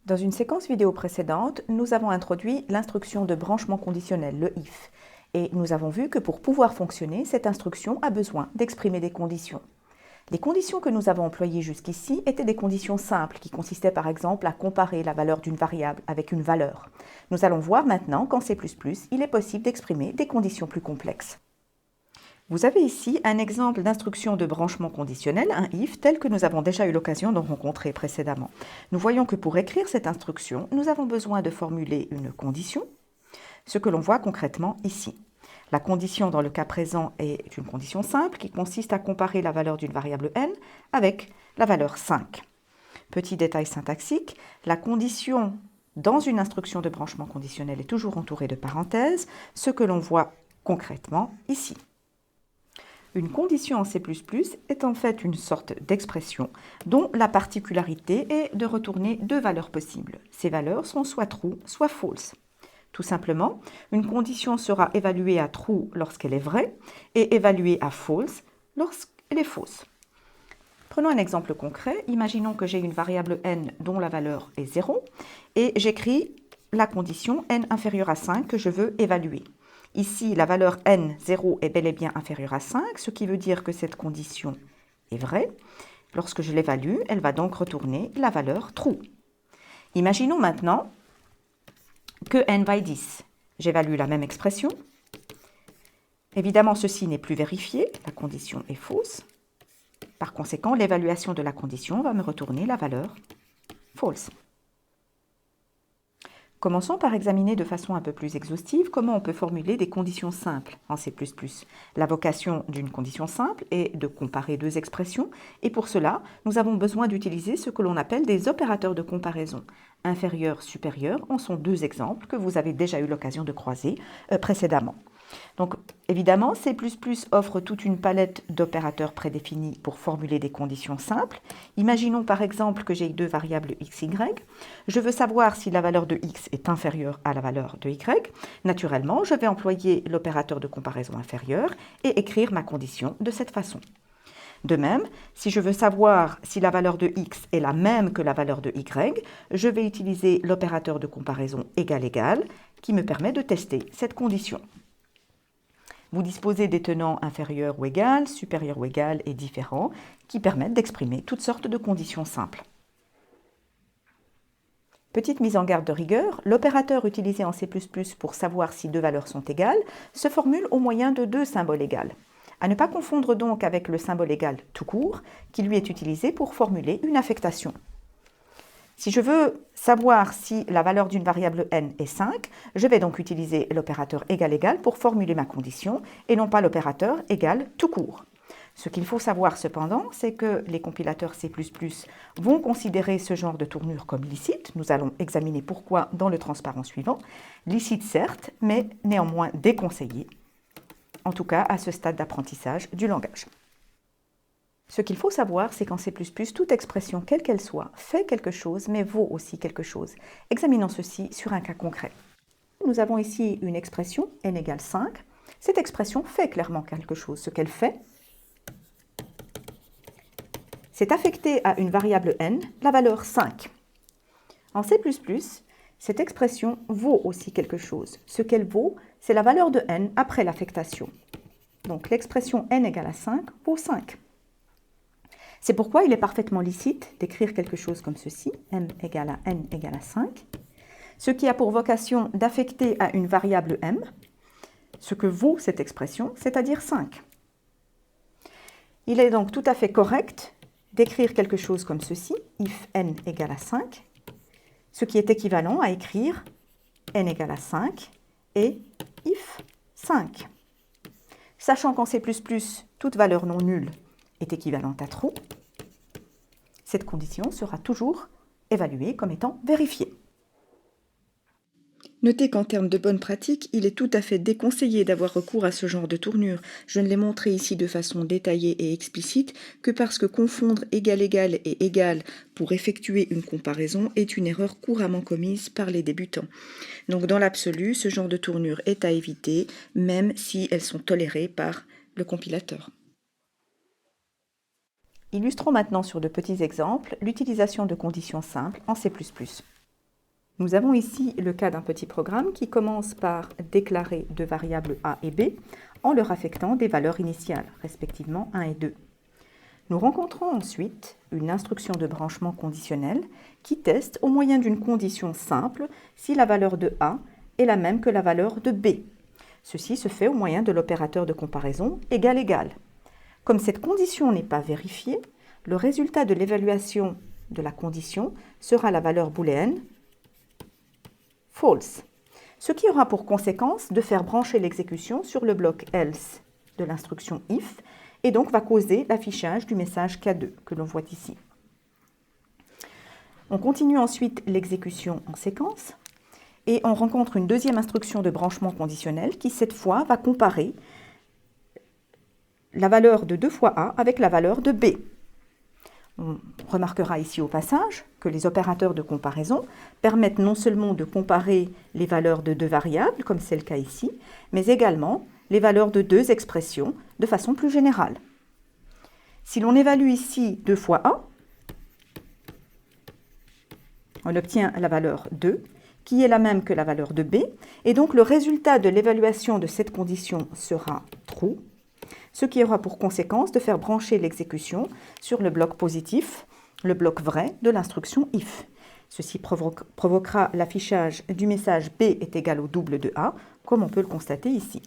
Dans une séquence vidéo précédente, nous avons introduit l'instruction de branchement conditionnel, le if, et nous avons vu que pour pouvoir fonctionner, cette instruction a besoin d'exprimer des conditions. Les conditions que nous avons employées jusqu'ici étaient des conditions simples qui consistaient par exemple à comparer la valeur d'une variable avec une valeur. Nous allons voir maintenant qu'en C++, il est possible d'exprimer des conditions plus complexes. Vous avez ici un exemple d'instruction de branchement conditionnel, un if, tel que nous avons déjà eu l'occasion d'en rencontrer précédemment. Nous voyons que pour écrire cette instruction, nous avons besoin de formuler une condition, ce que l'on voit concrètement ici. La condition dans le cas présent est une condition simple qui consiste à comparer la valeur d'une variable n avec la valeur 5. Petit détail syntaxique, la condition dans une instruction de branchement conditionnel est toujours entourée de parenthèses, ce que l'on voit concrètement ici. Une condition en C++ est en fait une sorte d'expression dont la particularité est de retourner deux valeurs possibles. Ces valeurs sont soit true, soit false. Tout simplement, une condition sera évaluée à true lorsqu'elle est vraie et évaluée à false lorsqu'elle est fausse. Prenons un exemple concret. Imaginons que j'ai une variable n dont la valeur est 0 et j'écris la condition n inférieure à 5 que je veux évaluer. Ici, la valeur n, 0, est bel et bien inférieure à 5, ce qui veut dire que cette condition est vraie. Lorsque je l'évalue, elle va donc retourner la valeur true. Imaginons maintenant que n vaille 10. J'évalue la même expression. Évidemment, ceci n'est plus vérifié, la condition est fausse. Par conséquent, l'évaluation de la condition va me retourner la valeur false. Commençons par examiner de façon un peu plus exhaustive comment on peut formuler des conditions simples en C++. La vocation d'une condition simple est de comparer deux expressions, et pour cela, nous avons besoin d'utiliser ce que l'on appelle des opérateurs de comparaison. Inférieur, supérieur en sont deux exemples que vous avez déjà eu l'occasion de croiser précédemment. Donc, évidemment, C++ offre toute une palette d'opérateurs prédéfinis pour formuler des conditions simples. Imaginons par exemple que j'ai deux variables x, y. Je veux savoir si la valeur de x est inférieure à la valeur de y. Naturellement, je vais employer l'opérateur de comparaison inférieur et écrire ma condition de cette façon. De même, si je veux savoir si la valeur de x est la même que la valeur de y, je vais utiliser l'opérateur de comparaison égal qui me permet de tester cette condition. Vous disposez des tenants inférieurs ou égal, supérieurs ou égal et différents qui permettent d'exprimer toutes sortes de conditions simples. Petite mise en garde de rigueur, l'opérateur utilisé en C++ pour savoir si deux valeurs sont égales se formule au moyen de deux symboles égaux. À ne pas confondre donc avec le symbole égal tout court qui lui est utilisé pour formuler une affectation. Si je veux savoir si la valeur d'une variable n est 5, je vais donc utiliser l'opérateur égal pour formuler ma condition et non pas l'opérateur égal tout court. Ce qu'il faut savoir cependant, c'est que les compilateurs C++ vont considérer ce genre de tournure comme licite. Nous allons examiner pourquoi dans le transparent suivant. Licite certes, mais néanmoins déconseillé, en tout cas à ce stade d'apprentissage du langage. Ce qu'il faut savoir, c'est qu'en C++, toute expression, quelle qu'elle soit, fait quelque chose, mais vaut aussi quelque chose. Examinons ceci sur un cas concret. Nous avons ici une expression, n égale 5. Cette expression fait clairement quelque chose. Ce qu'elle fait, c'est affecter à une variable n la valeur 5. En C++, cette expression vaut aussi quelque chose. Ce qu'elle vaut, c'est la valeur de n après l'affectation. Donc l'expression n égale à 5 vaut 5. C'est pourquoi il est parfaitement licite d'écrire quelque chose comme ceci, m égale à n égale à 5, ce qui a pour vocation d'affecter à une variable m ce que vaut cette expression, c'est-à-dire 5. Il est donc tout à fait correct d'écrire quelque chose comme ceci, if n égale à 5, ce qui est équivalent à écrire n égale à 5 et if 5. Sachant qu'en C++, toute valeur non nulle est équivalente à true, cette condition sera toujours évaluée comme étant vérifiée. Notez qu'en termes de bonne pratique, il est tout à fait déconseillé d'avoir recours à ce genre de tournure. Je ne l'ai montré ici de façon détaillée et explicite que parce que confondre égal et égal pour effectuer une comparaison est une erreur couramment commise par les débutants. Donc dans l'absolu, ce genre de tournure est à éviter, même si elles sont tolérées par le compilateur. Illustrons maintenant sur de petits exemples l'utilisation de conditions simples en C++. Nous avons ici le cas d'un petit programme qui commence par déclarer deux variables a et b en leur affectant des valeurs initiales, respectivement 1 et 2. Nous rencontrons ensuite une instruction de branchement conditionnel qui teste au moyen d'une condition simple si la valeur de a est la même que la valeur de b. Ceci se fait au moyen de l'opérateur de comparaison égal égal. Comme cette condition n'est pas vérifiée, le résultat de l'évaluation de la condition sera la valeur booléenne false, ce qui aura pour conséquence de faire brancher l'exécution sur le bloc else de l'instruction if et donc va causer l'affichage du message K2 que l'on voit ici. On continue ensuite l'exécution en séquence et on rencontre une deuxième instruction de branchement conditionnel qui cette fois va comparer la valeur de 2 fois A avec la valeur de B. On remarquera ici au passage que les opérateurs de comparaison permettent non seulement de comparer les valeurs de deux variables, comme c'est le cas ici, mais également les valeurs de deux expressions de façon plus générale. Si l'on évalue ici 2 fois A, on obtient la valeur 2, qui est la même que la valeur de B, et donc le résultat de l'évaluation de cette condition sera true, ce qui aura pour conséquence de faire brancher l'exécution sur le bloc positif, le bloc vrai de l'instruction if. Ceci provoquera l'affichage du message B est égal au double de A, comme on peut le constater ici.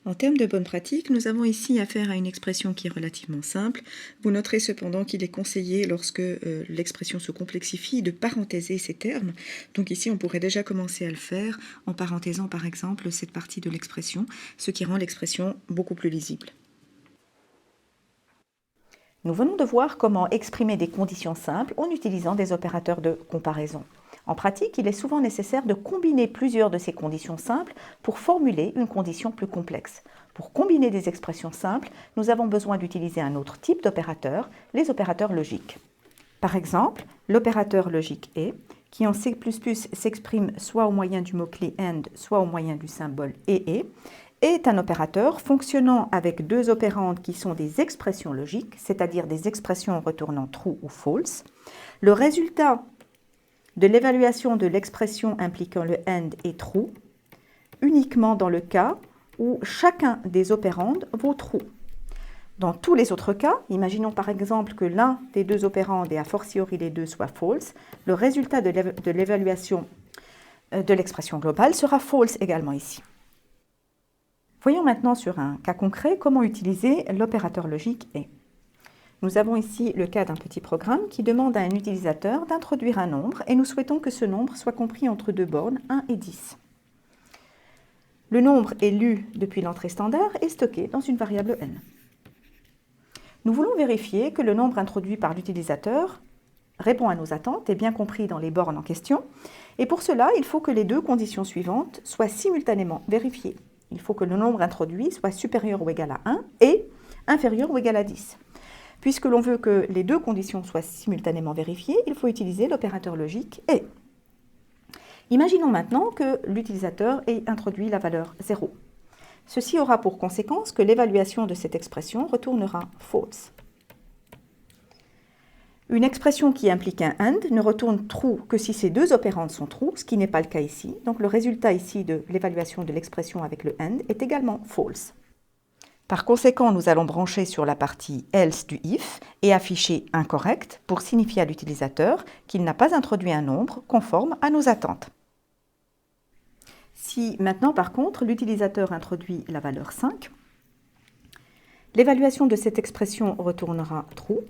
En termes de bonne pratique, nous avons ici affaire à une expression qui est relativement simple. Vous noterez cependant qu'il est conseillé, lorsque l'expression se complexifie, de parenthèser ces termes. Donc ici, on pourrait déjà commencer à le faire en parenthésant par exemple cette partie de l'expression, ce qui rend l'expression beaucoup plus lisible. Nous venons de voir comment exprimer des conditions simples en utilisant des opérateurs de comparaison. En pratique, il est souvent nécessaire de combiner plusieurs de ces conditions simples pour formuler une condition plus complexe. Pour combiner des expressions simples, nous avons besoin d'utiliser un autre type d'opérateur, les opérateurs logiques. Par exemple, l'opérateur logique et, qui en C++ s'exprime soit au moyen du mot-clé AND, soit au moyen du symbole et, est un opérateur fonctionnant avec deux opérandes qui sont des expressions logiques, c'est-à-dire des expressions retournant true ou false. Le résultat de l'évaluation de l'expression impliquant le AND est true, uniquement dans le cas où chacun des opérandes vaut true. Dans tous les autres cas, imaginons par exemple que l'un des deux opérandes et a fortiori les deux soit false, le résultat de l'évaluation de l'expression globale sera false également ici. Voyons maintenant sur un cas concret comment utiliser l'opérateur logique et. Nous avons ici le cas d'un petit programme qui demande à un utilisateur d'introduire un nombre et nous souhaitons que ce nombre soit compris entre deux bornes 1 et 10. Le nombre est lu depuis l'entrée standard et stocké dans une variable n. Nous voulons vérifier que le nombre introduit par l'utilisateur répond à nos attentes et bien compris dans les bornes en question. Et pour cela, il faut que les deux conditions suivantes soient simultanément vérifiées. Il faut que le nombre introduit soit supérieur ou égal à 1 et inférieur ou égal à 10. Puisque l'on veut que les deux conditions soient simultanément vérifiées, il faut utiliser l'opérateur logique et. Imaginons maintenant que l'utilisateur ait introduit la valeur 0. Ceci aura pour conséquence que l'évaluation de cette expression retournera false. Une expression qui implique un AND ne retourne true que si ces deux opérandes sont true, ce qui n'est pas le cas ici. Donc le résultat ici de l'évaluation de l'expression avec le AND est également false. Par conséquent, nous allons brancher sur la partie else du if et afficher incorrect pour signifier à l'utilisateur qu'il n'a pas introduit un nombre conforme à nos attentes. Si maintenant, par contre, l'utilisateur introduit la valeur 5, l'évaluation de cette expression retournera true.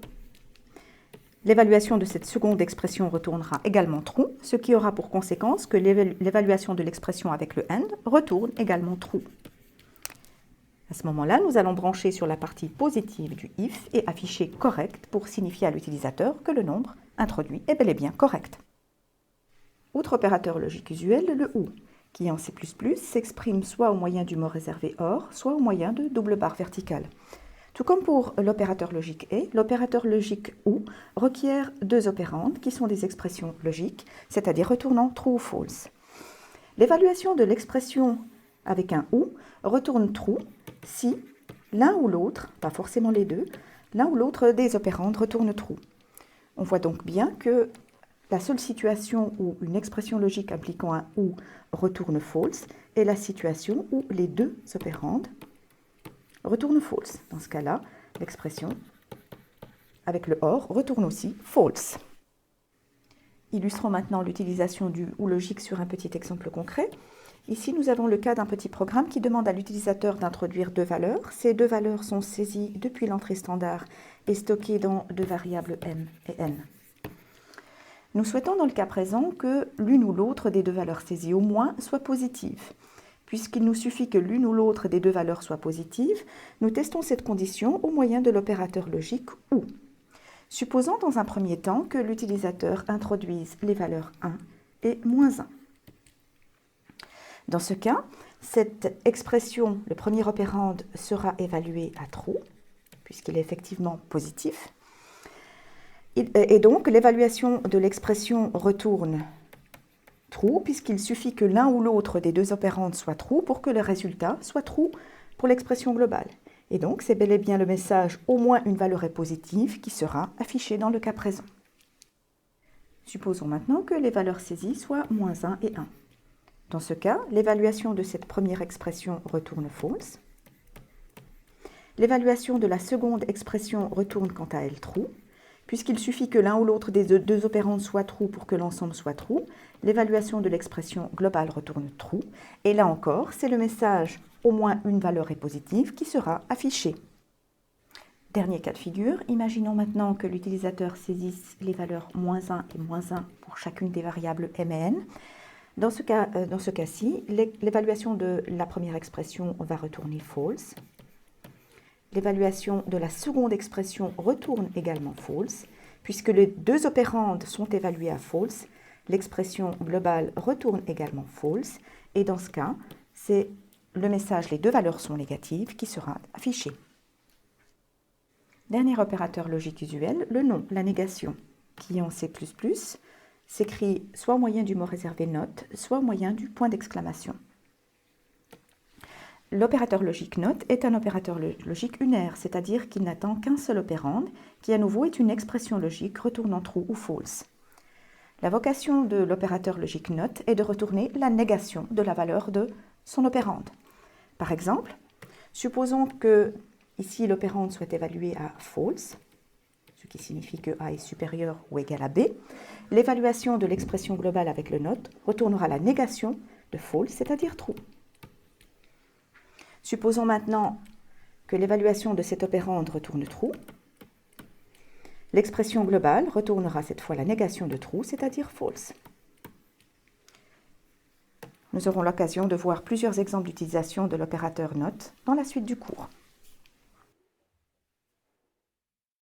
L'évaluation de cette seconde expression retournera également true, ce qui aura pour conséquence que l'évaluation de l'expression avec le AND retourne également true. À ce moment-là, nous allons brancher sur la partie positive du if et afficher correct pour signifier à l'utilisateur que le nombre introduit est bel et bien correct. Autre opérateur logique usuel, le OU, qui en C++ s'exprime soit au moyen du mot réservé OR, soit au moyen de double barre verticale. Tout comme pour l'opérateur logique et, l'opérateur logique OU requiert deux opérandes qui sont des expressions logiques, c'est-à-dire retournant true ou false. L'évaluation de l'expression avec un OU retourne true si l'un ou l'autre, pas forcément les deux, l'un ou l'autre des opérandes retourne true. On voit donc bien que La seule situation où une expression logique impliquant un OU retourne false est la situation où les deux opérandes retournent false. Dans ce cas-là, l'expression avec le OR retourne aussi false. Illustrons maintenant l'utilisation du OU logique sur un petit exemple concret. Ici, nous avons le cas d'un petit programme qui demande à l'utilisateur d'introduire deux valeurs. Ces deux valeurs sont saisies depuis l'entrée standard et stockées dans deux variables m et n. Nous souhaitons dans le cas présent que l'une ou l'autre des deux valeurs saisies au moins soit positive. Puisqu'il nous suffit que l'une ou l'autre des deux valeurs soit positive, nous testons cette condition au moyen de l'opérateur logique OU. Supposons dans un premier temps que l'utilisateur introduise les valeurs 1 et moins 1. Dans ce cas, cette expression, le premier opérande, sera évalué à true, puisqu'il est effectivement positif. Et donc, l'évaluation de l'expression retourne true, puisqu'il suffit que l'un ou l'autre des deux opérandes soit true pour que le résultat soit true pour l'expression globale. Et donc, c'est bel et bien le message « au moins une valeur est positive » qui sera affiché dans le cas présent. Supposons maintenant que les valeurs saisies soient moins 1 et 1. Dans ce cas, l'évaluation de cette première expression retourne false. L'évaluation de la seconde expression retourne quant à elle true. Puisqu'il suffit que l'un ou l'autre des deux opérandes soit true pour que l'ensemble soit true, l'évaluation de l'expression globale retourne true. Et là encore, c'est le message « au moins une valeur est positive » qui sera affiché. Dernier cas de figure, imaginons maintenant que l'utilisateur saisisse les valeurs moins 1 et moins 1 pour chacune des variables m et n. Dans ce cas-ci, l'évaluation de la première expression va retourner false. L'évaluation de la seconde expression retourne également false. Puisque les deux opérandes sont évaluées à false, l'expression globale retourne également false. Et dans ce cas, c'est le message « les deux valeurs sont négatives » qui sera affiché. Dernier opérateur logique usuel, le non, la négation, qui en C++ s'écrit soit au moyen du mot réservé note, soit au moyen du point d'exclamation. L'opérateur logique note est un opérateur logique unaire, c'est-à-dire qu'il n'attend qu'un seul opérande, qui à nouveau est une expression logique retournant true ou false. La vocation de l'opérateur logique note est de retourner la négation de la valeur de son opérande. Par exemple, supposons que ici l'opérande soit évaluée à false, ce qui signifie que A est supérieur ou égal à B. L'évaluation de l'expression globale avec le note retournera la négation de false, c'est-à-dire true. Supposons maintenant que l'évaluation de cette opérande retourne true. L'expression globale retournera cette fois la négation de true, c'est-à-dire false. Nous aurons l'occasion de voir plusieurs exemples d'utilisation de l'opérateur note dans la suite du cours.